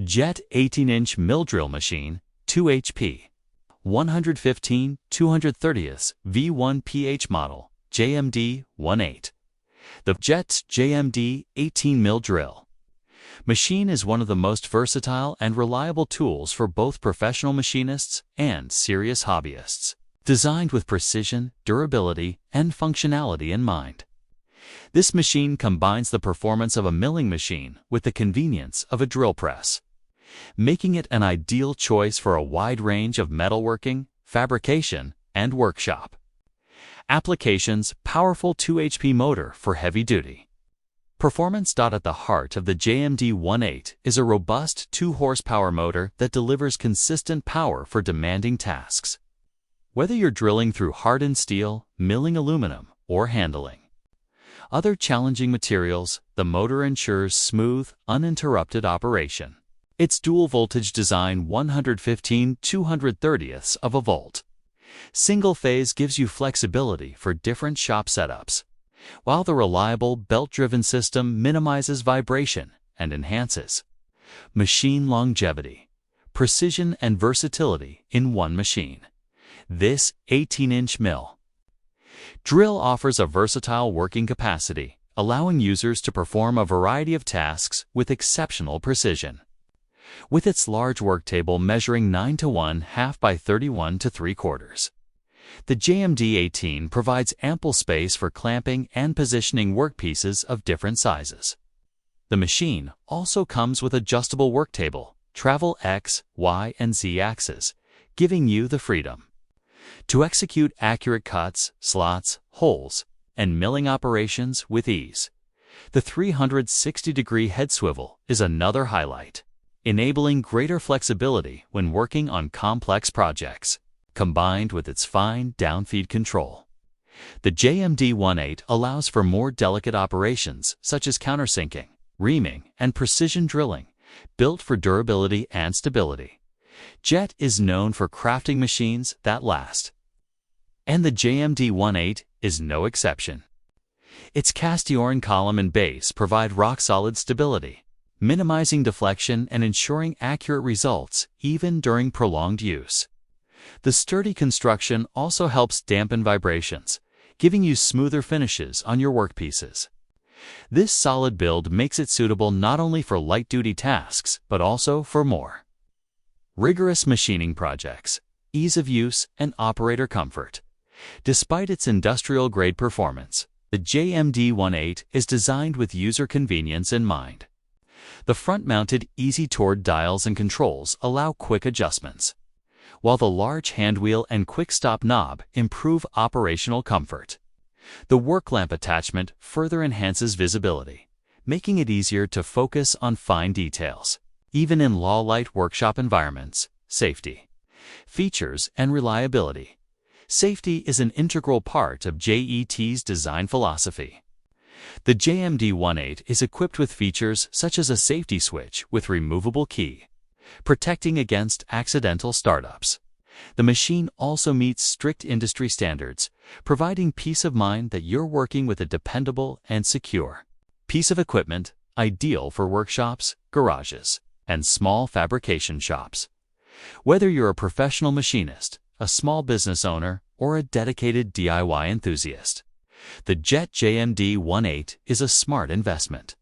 Jet 18-inch mill drill machine, 2 HP. 115 230V 1Ph model, JMD-18. The Jet's JMD-18 mill drill machine is one of the most versatile and reliable tools for both professional machinists and serious hobbyists, designed with precision, durability, and functionality in mind. This machine combines the performance of a milling machine with the convenience of a drill press, making it an ideal choice for a wide range of metalworking, fabrication, and workshop applications. Powerful 2 HP motor for heavy duty performance. At the heart of the JMD-18 is a robust 2 horsepower motor that delivers consistent power for demanding tasks. Whether you're drilling through hardened steel, milling aluminum, or handling other challenging materials, the motor ensures smooth, uninterrupted operation. Its dual-voltage design, 115 230ths of a volt single phase, gives you flexibility for different shop setups, while the reliable belt-driven system minimizes vibration and enhances machine longevity, precision, and versatility in one machine. This 18-inch mill drill offers a versatile working capacity, allowing users to perform a variety of tasks with exceptional precision. With its large work table measuring 9:1/2 by 31:3/4, the JMD-18 provides ample space for clamping and positioning workpieces of different sizes. The machine also comes with adjustable work table, travel X, Y, and Z axes, giving you the freedom to execute accurate cuts, slots, holes, and milling operations with ease. The 360-degree head swivel is another highlight, enabling greater flexibility when working on complex projects. Combined with its fine downfeed control, the JMD-18 allows for more delicate operations such as countersinking, reaming, and precision drilling, built for durability and stability. Jet is known for crafting machines that last, and the JMD-18 is no exception. Its cast iron column and base provide rock-solid stability, minimizing deflection and ensuring accurate results even during prolonged use. The sturdy construction also helps dampen vibrations, giving you smoother finishes on your workpieces. This solid build makes it suitable not only for light-duty tasks, but also for more rigorous machining projects. Ease of use and operator comfort. Despite its industrial-grade performance, the JMD-18 is designed with user convenience in mind. The front-mounted easy-towed dials and controls allow quick adjustments, while the large handwheel and quick-stop knob improve operational comfort. The work lamp attachment further enhances visibility, making it easier to focus on fine details, even in low-light workshop environments. Safety features and reliability. Safety is an integral part of JET's design philosophy. The JMD-18 is equipped with features such as a safety switch with removable key, protecting against accidental startups. The machine also meets strict industry standards, providing peace of mind that you're working with a dependable and secure piece of equipment, ideal for workshops, garages, and small fabrication shops. Whether you're a professional machinist, a small business owner, or a dedicated DIY enthusiast, the Jet JMD-18 is a smart investment.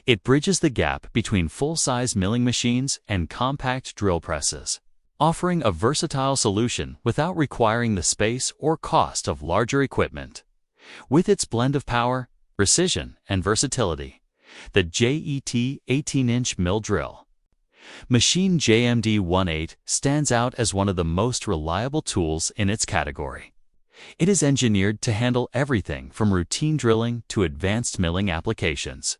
It bridges the gap between full-size milling machines and compact drill presses, offering a versatile solution without requiring the space or cost of larger equipment. With its blend of power, precision, and versatility, the JET 18-inch mill drill machine JMD-18 stands out as one of the most reliable tools in its category. It is engineered to handle everything from routine drilling to advanced milling applications,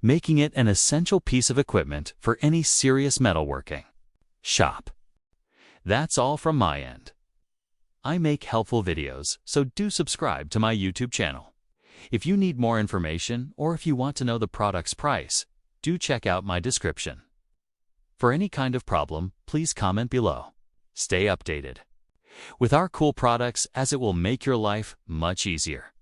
making it an essential piece of equipment for any serious metalworking shop. That's all from my end. I make helpful videos, so do subscribe to my YouTube channel. If you need more information or if you want to know the product's price, do check out my description. For any kind of problem, please comment below. Stay updated with our cool products, as it will make your life much easier.